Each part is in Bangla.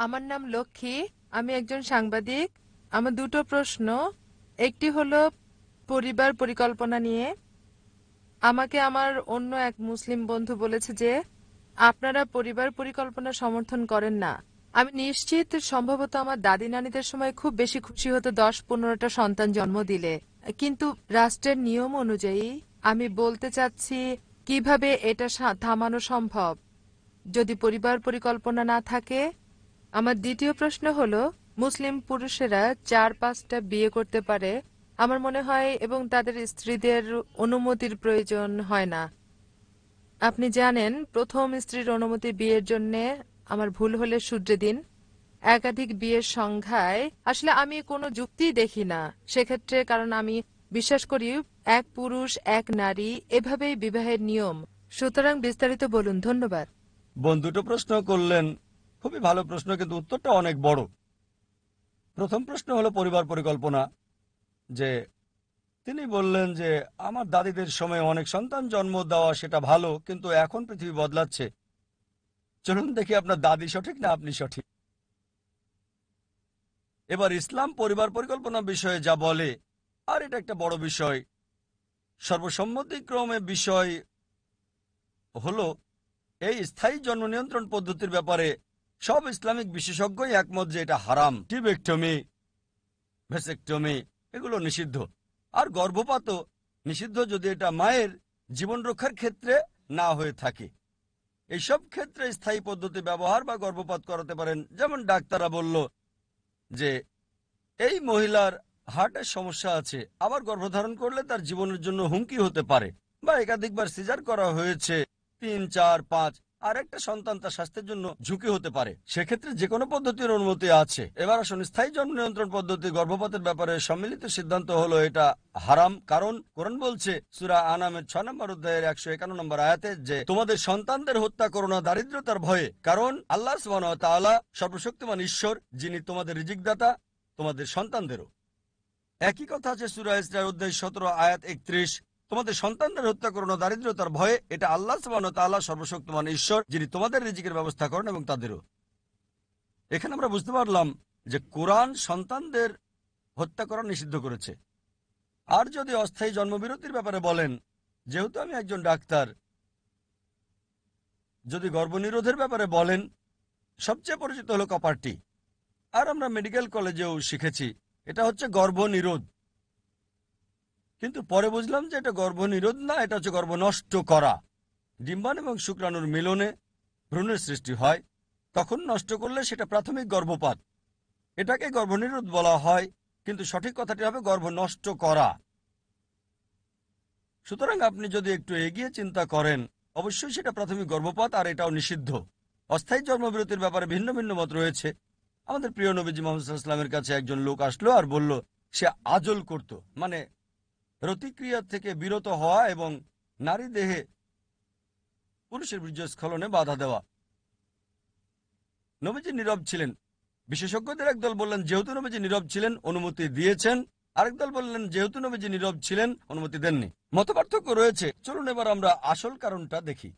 আমার নাম লক্ষ্মী। আমি একজন সাংবাদিক। আমার দুটো প্রশ্ন। একটি হলো পরিবার পরিকল্পনা নিয়ে। আমাকে আমার অন্য এক মুসলিম বন্ধু বলেছে যে আপনারা পরিবার পরিকল্পনা সমর্থন করেন না। আমি নিশ্চিত সম্ভবত আমার দাদি নানিদের সময় খুব বেশি খুশি হতো 10-15টা সন্তান জন্ম দিলে, কিন্তু রাষ্ট্রের নিয়ম অনুযায়ী আমি বলতে চাচ্ছি কিভাবে এটা থামানো সম্ভব যদি পরিবার পরিকল্পনা না থাকে। আমার দ্বিতীয় প্রশ্ন হলো, মুসলিম পুরুষেরা 4-5টা বিয়ে করতে পারে আমার মনে হয়, এবং তাদের স্ত্রীদের অনুমতির প্রয়োজন হয় না। আপনি জানেন, প্রথম স্ত্রীর অনুমতি বিয়ের জন্য। আমার ভুল হলে শুধরে দিন। একাধিক বিয়ের সংখ্যায় আসলে আমি কোনো যুক্তিই দেখি না সেক্ষেত্রে, কারণ আমি বিশ্বাস করি এক পুরুষ এক নারী এভাবেই বিবাহের নিয়ম। সুতরাং বিস্তারিত বলুন। ধন্যবাদ। বোন দুটো প্রশ্ন করলেন, খুবই ভালো প্রশ্ন, কিন্তু উত্তরটা অনেক বড়। প্রথম প্রশ্ন হলো পরিবার পরিকল্পনা। যে তিনি বললেন যে আমার দাদিদের সময় অনেক সন্তান জন্ম দেওয়া সেটা ভালো, কিন্তু এখন পৃথিবী বদলাচ্ছে। চলুন দেখি আপনার দাদি সঠিক না আপনি সঠিক। এবার ইসলাম পরিবার পরিকল্পনা বিষয়ে যা বলে, আর এটা একটা বড় বিষয়, সর্বসম্মতিক্রমে বিষয় হলো এই স্থায়ী জন্ম নিয়ন্ত্রণ পদ্ধতির ব্যাপারে সব ইসলামিক বিশেষজ্ঞই একমত যে এটা হারাম। টিবেক্টমি, ভেসেক্টমি এগুলো নিষিদ্ধ। আর গর্ভপাতও নিষিদ্ধ যদি এটা মায়ের জীবন রক্ষার ক্ষেত্রে না হয়ে থাকে। এইসব ক্ষেত্রে স্থায়ী পদ্ধতি ব্যবহার বা গর্ভপাত করাতে পারেন। যেমন ডাক্তাররা বলল যে এই মহিলার হার্টের সমস্যা আছে, আবার গর্ভধারণ করলে তার জীবনের জন্য হুমকি হতে পারে, বা একাধিকবার সিজার করা হয়েছে 3, 4, 5, আর একটা সন্তান তার স্বাস্থ্যের জন্য ঝুঁকি হতে পারে, সেক্ষেত্রে যে কোনো পদ্ধতির অনুমতি আছে। এবার আসুন, স্থায়ী জন্ম নিয়ন্ত্রণ পদ্ধতি গর্ভপাতের ব্যাপারে সম্মিলিত সিদ্ধান্ত হলো এটা হারাম। কারণ কোরআন বলছে সূরা আনামের 6 নম্বর অধ্যায়ের 151 নম্বর আয়াতে যে তোমাদের সন্তানদের হত্যা করো না দারিদ্রতার ভয়ে, কারণ আল্লাহ সুবহানাহু ওয়া তাআলা সর্বশক্তিমান ঈশ্বর, যিনি তোমাদের রিজিকদাতা, তোমাদের সন্তানদেরও। একই কথা আছে সূরা ইসরার অধ্যায় 17 আয়াত 31, তোমাদের সন্তানদের হত্যা করো না দারিদ্রতার ভয়ে, এটা আল্লাহ সুবহানাহু ওয়া তাআলা সর্বশক্তিমান ঈশ্বর, যিনি তোমাদের রিজিকের ব্যবস্থা করেন এবং তাদেরও। এখানে আমরা বুঝতে পারলাম যে কোরআন সন্তানদের হত্যা করা নিষিদ্ধ করেছে। আর যদি অস্থায়ী জন্মবিরতির ব্যাপারে বলেন, যেহেতু আমি একজন ডাক্তার, যদি গর্ভনিরোধের ব্যাপারে বলেন, সবচেয়ে পরিচিত হলো কপারটি। আর আমরা মেডিকেল কলেজেও শিখেছি এটা হচ্ছে গর্ভনিরোধ। কিন্তু পরে বুঝলাম যে এটা গর্ভনিরোধ না, এটা হচ্ছে গর্ভ নষ্ট করা। ডিম্বাণু এবং শুক্রাণুর মিলনে ভ্রূণের সৃষ্টি হয়, তখন নষ্ট করলে সেটা প্রাথমিক গর্ভপাত। এটাকে গর্ভনিরোধ বলা হয়, কিন্তু সঠিক কথাটি হবে গর্ভ নষ্ট করা। সুতরাং আপনি যদি একটু এগিয়ে চিন্তা করেন, অবশ্যই সেটা প্রাথমিক গর্ভপাত, আর এটাও নিষিদ্ধ। অস্থায়ী জন্মবিরতির ব্যাপারে ভিন্ন ভিন্ন মত রয়েছে। আমাদের প্রিয় নবীজি মুহাম্মদ সাল্লাল্লাহু আলাইহি ওয়াসাল্লামের কাছে একজন লোক আসলো আর বলল সে আজল করত, মানে রতিক্রিয়া থেকে বিরত হওয়া এবং নারী দেহে পুরুষের বীর্যস্খলনে বাধা দেওয়া। নবীজি নীরব ছিলেন। বিশেষজ্ঞদের একদল বললেন যেহেতু নবীজি নীরব ছিলেন অনুমতি দিয়েছেন, আরেক দল বললেন যেহেতু নবীজি নীরব ছিলেন অনুমতি দেননি। মতপার্থক্য রয়েছে। চলুন এবার আমরা আসল কারণটা দেখি।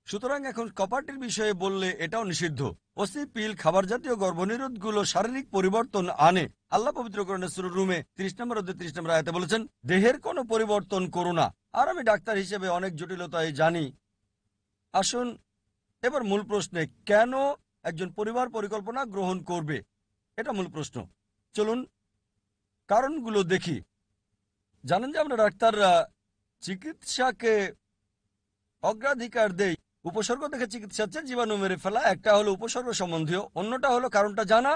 সুতরাং এখন কপারটির বিষয়ে বললে এটাও নিষিদ্ধ। ওসি পিল খাবার জাতীয় গর্ভনিরোধগুলো শারীরিক পরিবর্তন আনে। আল্লাহ পবিত্র কোরআনে সূরা রুমে 30 নম্বর অধ্যায় 30 নম্বর আয়াতে বলেছেন দেহের কোনো পরিবর্তন করো না। আর আমি ডাক্তার হিসেবে অনেক জটিলতাই জানি। আসুন এবার মূল প্রশ্নে, কেন একজন পরিবার পরিকল্পনা গ্রহণ করবে, এটা মূল প্রশ্ন। চলুন কারণগুলো দেখি। জানেন যে আমরা ডাক্তাররা চিকিৎসাকে অগ্রাধিকার দেই উপসর্গ দেখে। চিকিৎসা হচ্ছে জীবাণু মেরে ফেলা। একটা হলো উপসর্গ সম্বন্ধীয়, অন্যটা হলো কারণটা জানা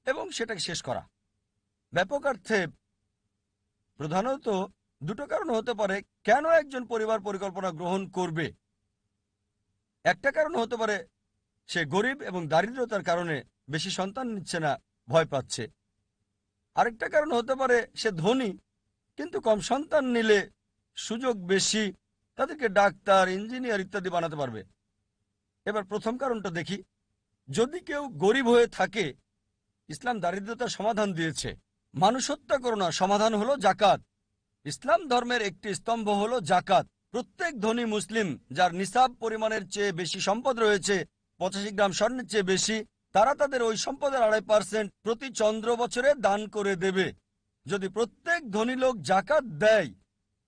এবং সেটাকে শেষ করা। ব্যাপকার্থে প্রধানত দুটো কারণ হতে পারে কেন একজন পরিবার পরিকল্পনা গ্রহণ করবে। একটা কারণ হতে পারে সে গরিব এবং দারিদ্রতার কারণে বেশি সন্তান নিচ্ছে না, ভয় পাচ্ছে। আরেকটা কারণ হতে পারে সে ধনী কিন্তু কম সন্তান নিলে সুযোগ বেশি, তাদেরকে ডাক্তার, ইঞ্জিনিয়ার ইত্যাদি বানাতে পারবে। এবার প্রথম কারণটা দেখি। যদি কেউ গরিব হয়ে থাকে, ইসলাম দারিদ্রতার সমাধান দিয়েছে। মানুষ হত্যা করো না, সমাধান হলো জাকাত। ইসলাম ধর্মের একটি স্তম্ভ হলো জাকাত। প্রত্যেক ধনী মুসলিম যার নিসাব পরিমাণের চেয়ে বেশি সম্পদ রয়েছে 85 গ্রাম স্বর্ণের চেয়ে বেশি, তারা তাদের ওই সম্পদের 2.5% প্রতি চন্দ্র বছরে দান করে দেবে। যদি প্রত্যেক ধনী লোক জাকাত দেয়,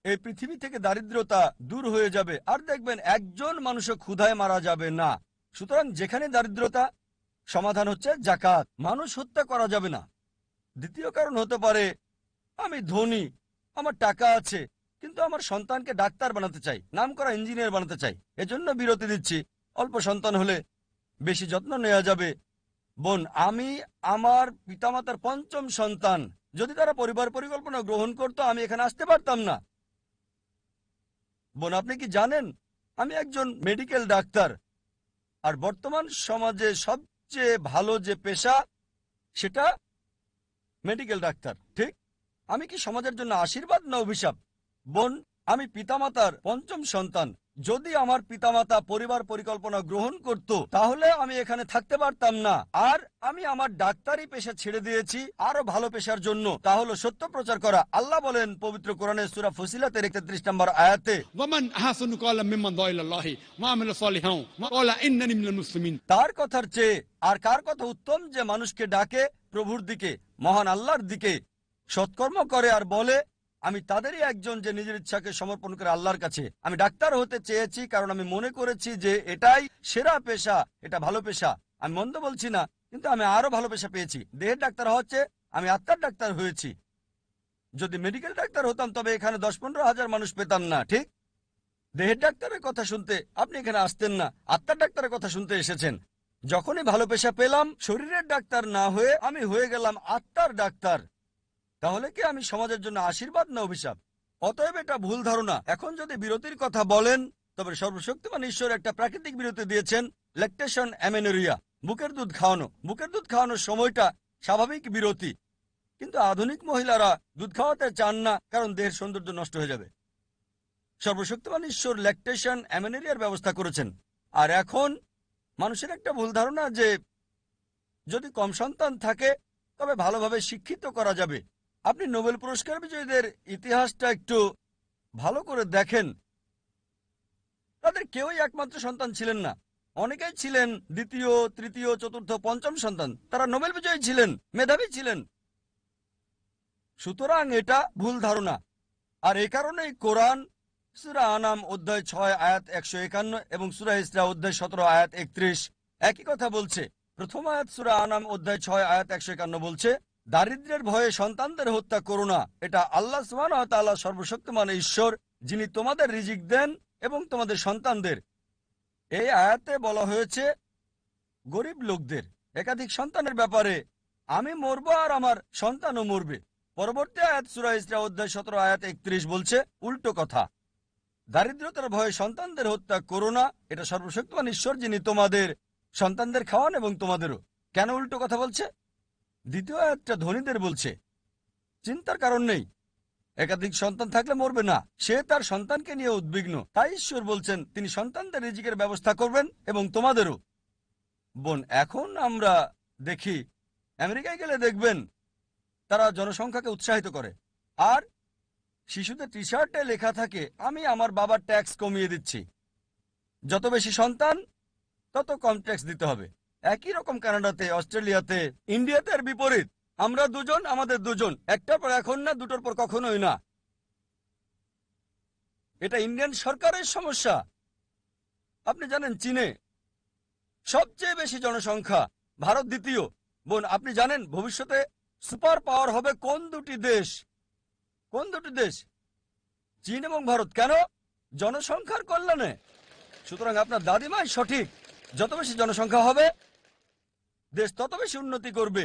এই পৃথিবী থেকে দারিদ্রতা দূর হয়ে যাবে, আর দেখবেন একজন মানুষও ক্ষুধায় মারা যাবে না। সুতরাং যেখানে দারিদ্রতা, সমাধান হচ্ছে জাকাত। মানুষ হত্যা করা যাবে না। দ্বিতীয় কারণ হতে পারে, আমি ধনী, আমার টাকা আছে, কিন্তু আমার সন্তানকে ডাক্তার বানাতে চাই, নামকরা ইঞ্জিনিয়ার বানাতে চাই, এজন্য বিরতি দিচ্ছি। অল্প সন্তান হলে বেশি যত্ন নেওয়া যাবে। বোন, আমি আমার পিতামাতার পঞ্চম সন্তান। যদি তারা পরিবার পরিকল্পনা গ্রহণ করতো, আমি এখানে আসতে পারতাম না। বোন, আপনি কি জানেন আমি একজন মেডিকেল ডাক্তার, আর বর্তমান সমাজে সবচেয়ে ভালো যে পেশা সেটা মেডিকেল ডাক্তার, ঠিক? আমি কি সমাজের জন্য আশীর্বাদ না অভিশাপ? বোন, আমি পিতামাতার পঞ্চম সন্তান। যদি আমার পিতামাতা পরিবার পরিকল্পনা গ্রহণ করত, তাহলে আমি এখানে থাকতে পারতাম না। আর আমি আমার ডাক্তারি পেশা ছেড়ে দিয়েছি আরো ভালো পেশার জন্য, তা হলো সত্য প্রচার করা। আল্লাহ বলেন পবিত্র কোরআনের সূরা ফুসিলাতের 31 নম্বর আয়াতে, ওয়ামান আহসানু ক্বালাম মিম্মান দআ ইলাল্লাহি ওয়া আমিলা সালিহান ওয়া ক্বালা ইন্নানি মিনাল মুসলিমিন। তার কথার চেয়ে আর কার কথা উত্তম যে মানুষকে ডাকে প্রভুর দিকে, মহান আল্লাহর দিকে, সৎকর্ম করে আর বলে আমি তাদেরই একজন যে নিজের ইচ্ছাকে সমর্পণ করে আল্লাহর কাছে। আমি ডাক্তার হতে চেয়েছি কারণ আমি মনে করেছি যে এটাই সেরা পেশা, এটা ভালো পেশা। আমি মন্দ বলছি না, কিন্তু আমি আরো ভালো পেশা পেয়েছি। দেহের ডাক্তার হচ্ছে, আমি আত্মার ডাক্তার হয়েছি। যদি মেডিকেল ডাক্তার হতাম তবে এখানে 10-15 হাজার মানুষ পেতাম না, ঠিক? দেহের ডাক্তারের কথা শুনতে আপনি এখানে আসতেন না, আত্মার ডাক্তারের কথা শুনতে এসেছেন। যখনই ভালো পেশা পেলাম, শরীরের ডাক্তার না হয়ে আমি হয়ে গেলাম আত্মার ডাক্তার। তাহলে কি আমি সমাজের জন্য আশীর্বাদ না অভিশাপ? অতএব এটা ভুল ধারণা। এখন যদি বিরতির কথা বলেন, তবে সর্বশক্তিমান ঈশ্বর একটা প্রাকৃতিক বিরতি দিয়েছেন, ল্যাকটেশন অ্যামেনোরিয়া, বুকের দুধ খাওয়ানো। বুকের দুধ খাওয়ানোর সময়টা স্বাভাবিক বিরতি, কিন্তু আধুনিক মহিলারা দুধ খাওয়াতে চান না, কারণ দেহের সৌন্দর্য নষ্ট হয়ে যাবে। সর্বশক্তিমান ঈশ্বর ল্যাকটেশন অ্যামেনোরিয়ার ব্যবস্থা করেছেন। আর এখন মানুষের একটা ভুল ধারণা যে যদি কম সন্তান থাকে তবে ভালোভাবে শিক্ষিত করা যাবে। আপনি নোবেল পুরস্কার বিজয়ীদের ইতিহাসটা একটু ভালো করে দেখেন, তাদের কেউই একমাত্র সন্তান ছিলেন না। অনেকেই ছিলেন দ্বিতীয়, তৃতীয়, চতুর্থ, পঞ্চম সন্তান। তারা নোবেল বিজয়ী ছিলেন, মেধাবী ছিলেন। সুতরাং এটা ভুল ধারণা। আর এই কারণেই কোরআন সূরা আনাম অধ্যায় 6 আয়াত 151 এবং সূরা ইসরা অধ্যায় 17 আয়াত 31 একই কথা বলছে। প্রথম আয়াত সূরা আনাম অধ্যায় 6 আয়াত 151 বলছে, দারিদ্র্যের ভয়ে সন্তানদের হত্যা করো না, এটা আল্লাহ সুবহানাহু ওয়া তাআলা সর্বশক্তিমান ঈশ্বর, যিনি তোমাদের রিজিক দেন এবং তোমাদের সন্তানদের। এই আয়াতে বলা হয়েছে গরিব লোকদের একাধিক সন্তানের ব্যাপারে, আমি মরবো আর আমার সন্তানও মরবে। পরবর্তী আয়াত সূরা ইসরা অধ্যায় 17 আয়াত 31 বলছে উল্টো কথা, দারিদ্রতার ভয়ে সন্তানদের হত্যা করো না, এটা সর্বশক্তিমান ঈশ্বর, যিনি তোমাদের সন্তানদের খাওয়ান এবং তোমাদেরও। কেন উল্টো কথা বলছে? দ্বিতীয় আয়াতটা ধনীদের বলছে। চিন্তার কারণ নেই, একাধিক সন্তান থাকলে মরবে না, সে তার সন্তানকে নিয়ে উদ্বিগ্ন। তাই ঈশ্বর বলছেন তিনি সন্তানদের রিজিকের ব্যবস্থা করবেন এবং তোমাদেরও। বোন, এখন আমরা দেখি আমেরিকায় গেলে দেখবেন তারা জনসংখ্যাকে উৎসাহিত করে, আর শিশুদের টি শার্টে লেখা থাকে আমি আমার বাবার ট্যাক্স কমিয়ে দিচ্ছি। যত বেশি সন্তান তত কম ট্যাক্স দিতে হবে। একই রকম কানাডাতে, অস্ট্রেলিয়াতে, ইন্ডিয়াতে এর বিপরীত। আমরা দুজন, আমাদের দুজন, একটার পর এখন না, দুটোর পর কখনোই না। এটা ইন্ডিয়ান সরকারের সমস্যা। আপনি জানেন চীনে সবচেয়ে বেশি জনসংখ্যা, ভারত দ্বিতীয়। বোন, আপনি জানেন ভবিষ্যতে সুপার পাওয়ার হবে কোন দুটি দেশ? কোন দুটি দেশ? চীন এবং ভারত। কেন? জনসংখ্যার কল্যাণে। সুতরাং আপনার দাদিমাই সঠিক, যত বেশি জনসংখ্যা হবে দেশ তত বেশি উন্নতি করবে।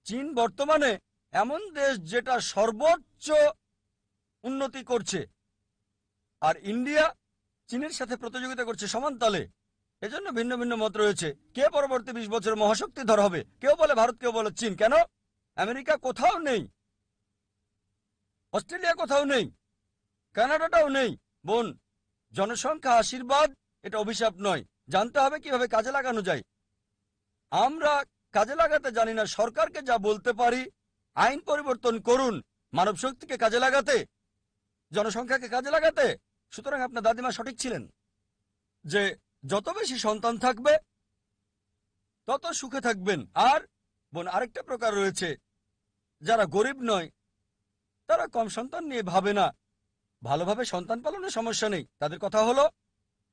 চীন বর্তমানে এমন দেশ যেটা সর্বোচ্চ উন্নতি করছে, আর ইন্ডিয়া চীনের সাথে প্রতিযোগিতা করছে সমান তালে। এজন্য ভিন্ন ভিন্ন মত রয়েছে, কে পরবর্তী 20 বছরে মহাশক্তিধর হবে। কেউ বলে ভারত, কেউ বলে চীন। কেন? আমেরিকা কোথাও নেই, অস্ট্রেলিয়া কোথাও নেই, কানাডাটাও নেই। বোন, জনসংখ্যা আশীর্বাদ, এটা অভিশাপ নয়। জানতে হবে কিভাবে কাজে লাগানো যায়। আমরা কাজে লাগাতে জানি না। সরকারকে যা বলতে পারি, আইন পরিবর্তন করুন, মানব শক্তিকে কাজে লাগাতে, জনসংখ্যাকে কাজে লাগাতে। সুতরাং আপনার দাদিমা সঠিক ছিলেন যে যত বেশি সন্তান থাকবে তত সুখে থাকবেন। আর বোন, আরেকটা প্রকার রয়েছে, যারা গরিব নয়, তারা কম সন্তান নিয়ে ভাবে না, ভালোভাবে সন্তান পালনের সমস্যা নেই। তাদের কথা হলো,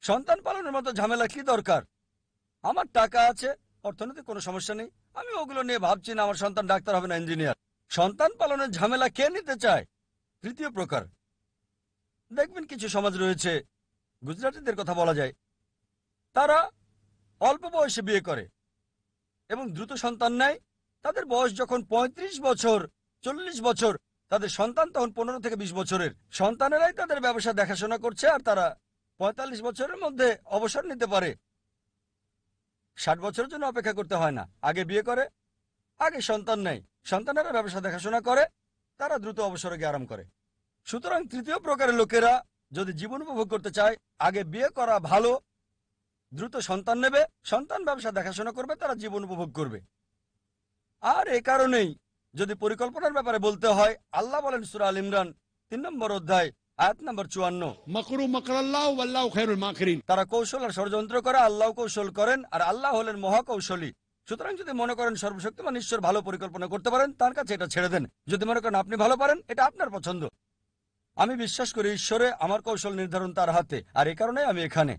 সন্তান পালনের মতো ঝামেলা কি দরকার, আমার টাকা আছে, অর্থনৈতিক কোনো সমস্যা নেই, আমি ওগুলো নিয়ে ভাবছি না আমার সন্তান ডাক্তার হবে না ইঞ্জিনিয়ার। সন্তান পালনের ঝামেলা কে নিতে চায়? তৃতীয় প্রকার, দেখবেন কিছু সমাজ রয়েছে, গুজরাটিদের কথা বলা যায়, তারা অল্প বয়সে বিয়ে করে এবং দ্রুত সন্তান নেয়। তাদের বয়স যখন ৩৫ বছর, ৪০ বছর, তাদের সন্তান তখন ১৫ থেকে ২০ বছরের। সন্তানেরাই তাদের ব্যবসা দেখাশোনা করছে, আর তারা ৪৫ বছরের মধ্যে অবসর নিতে পারে। ৬০ বছরের জন্য অপেক্ষা করতে হয় না। আগে বিয়ে করে, আগে সন্তান নেয়, সন্তানেরা ব্যবসা দেখাশোনা করে, তারা দ্রুত অবসরে গিয়ে আরাম করে। সুতরাং তৃতীয় প্রকারের লোকেরা যদি জীবন উপভোগ করতে চায়, আগে বিয়ে করা ভালো, দ্রুত সন্তান নেবে, সন্তান ব্যবসা দেখাশোনা করবে, তারা জীবন উপভোগ করবে। আর এ কারণেই যদি পরিকল্পনার ব্যাপারে বলতে হয়, আল্লাহ বলেন সূরা আল ইমরান ৩ নম্বর অধ্যায় আয়াত নম্বর ৫৪, মকরু মকরাল্লাহু ওয়াল্লাহু খায়রুল মাকিরিন। তারা কৌশল আর ষড়যন্ত্র করে, আল্লাহ কৌশল করেন, আর আল্লাহ হলেন মহাকৌশলী। সুতরাং যদি মনে করেন সর্বশক্তিমান ঈশ্বর ভালো পরিকল্পনা করতে পারেন, তার কাছে এটা ছেড়ে দেন। যদি মনে করেন আপনি ভালো পারেন, এটা আপনার পছন্দ। আমি বিশ্বাস করি ঈশ্বরে, আমার কৌশল নির্ধারণ তার হাতে, আর এই কারণে আমি এখানে।